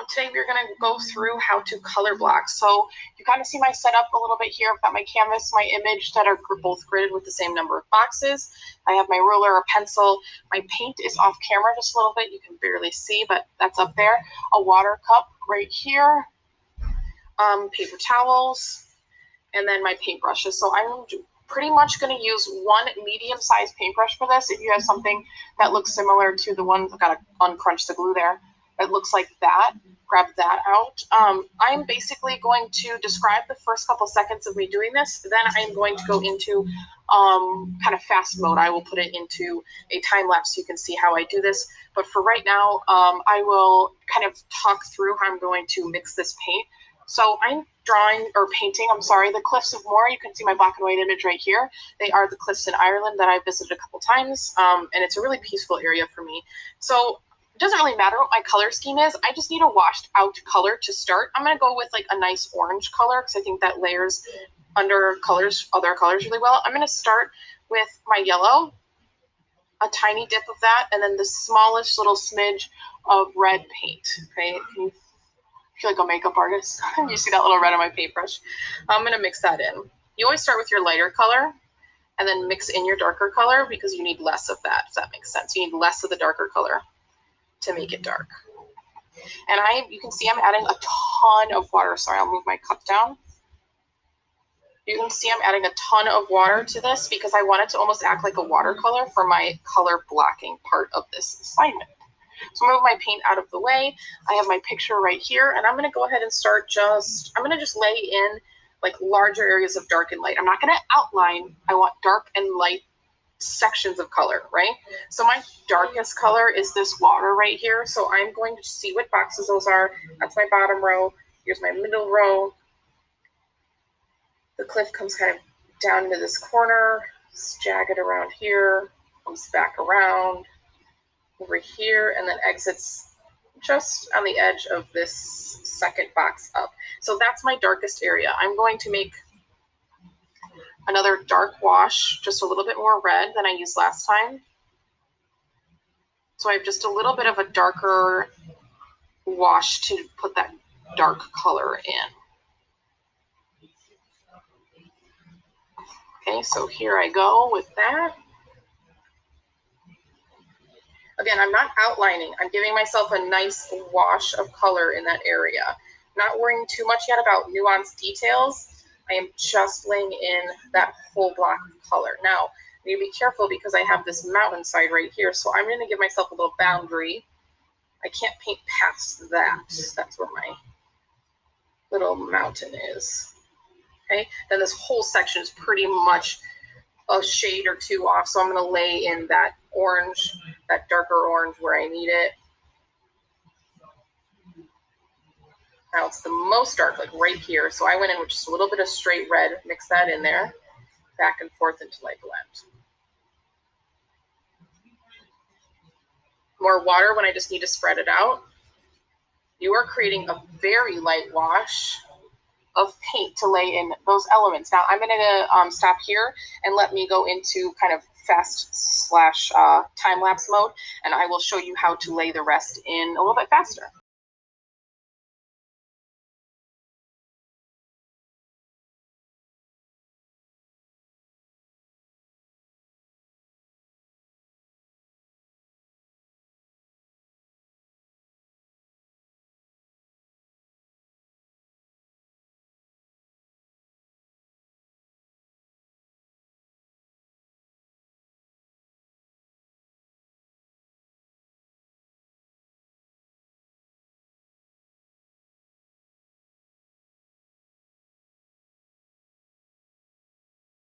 Today we're going to go through how to color block. So you kind of see my setup a little bit here. I've got my canvas, my image that are both gridded with the same number of boxes. I have my ruler, a pencil. My paint is off camera just a little bit. You can barely see, but that's up there. A water cup right here. Paper towels, and then my paintbrushes. So I'm pretty much going to use one medium-sized paintbrush for this. If you have something that looks similar to the one, I've got to uncrunch the glue there, that looks like that, grab that out. I'm basically going to describe the first couple seconds of me doing this. Then I'm going to go into kind of fast mode. I will put it into a time lapse so you can see how I do this. But for right now, I will kind of talk through how I'm going to mix this paint. So I'm painting the Cliffs of Moher. You can see my black and white image right here. They are the cliffs in Ireland that I've visited a couple times, and it's a really peaceful area for me. So it doesn't really matter what my color scheme is. I just need a washed out color to start. I'm going to go with like a nice orange color because I think that layers under other colors really well. I'm going to start with my yellow, a tiny dip of that, and then the smallest little smidge of red paint. Okay. I feel like a makeup artist. You see that little red on my paintbrush. I'm going to mix that in. You always start with your lighter color and then mix in your darker color because you need less of that, if that makes sense. You need less of the darker color to make it dark. And you can see I'm adding a ton of water. Sorry, I'll move my cup down. You can see I'm adding a ton of water to this because I want it to almost act like a watercolor for my color blocking part of this assignment. So I'm going to move my paint out of the way. I have my picture right here, and I'm going to go ahead and start I'm going to just lay in like larger areas of dark and light. I'm not going to outline. I want dark and light sections of color, right? So my darkest color is this water right here. So I'm going to see what boxes those are. That's my bottom row. Here's my middle row. The cliff comes kind of down into this corner. It's jagged around here, comes back around over here, and then exits just on the edge of this second box up. So that's my darkest area. I'm going to make another dark wash, just a little bit more red than I used last time. So I have just a little bit of a darker wash to put that dark color in. Okay, so here I go with that. Again, I'm not outlining. I'm giving myself a nice wash of color in that area. Not worrying too much yet about nuanced details. I am just laying in that whole block of color. Now, I need to be careful because I have this mountainside right here, so I'm going to give myself a little boundary. I can't paint past that. That's where my little mountain is. Okay, then this whole section is pretty much a shade or two off, so I'm going to lay in that orange, that darker orange where I need it. Now it's the most dark, like right here, so I went in with just a little bit of straight red, mix that in there, back and forth until I blend. More water when I just need to spread it out. You are creating a very light wash of paint to lay in those elements. Now I'm going to stop here and let me go into kind of fast / time lapse mode, and I will show you how to lay the rest in a little bit faster.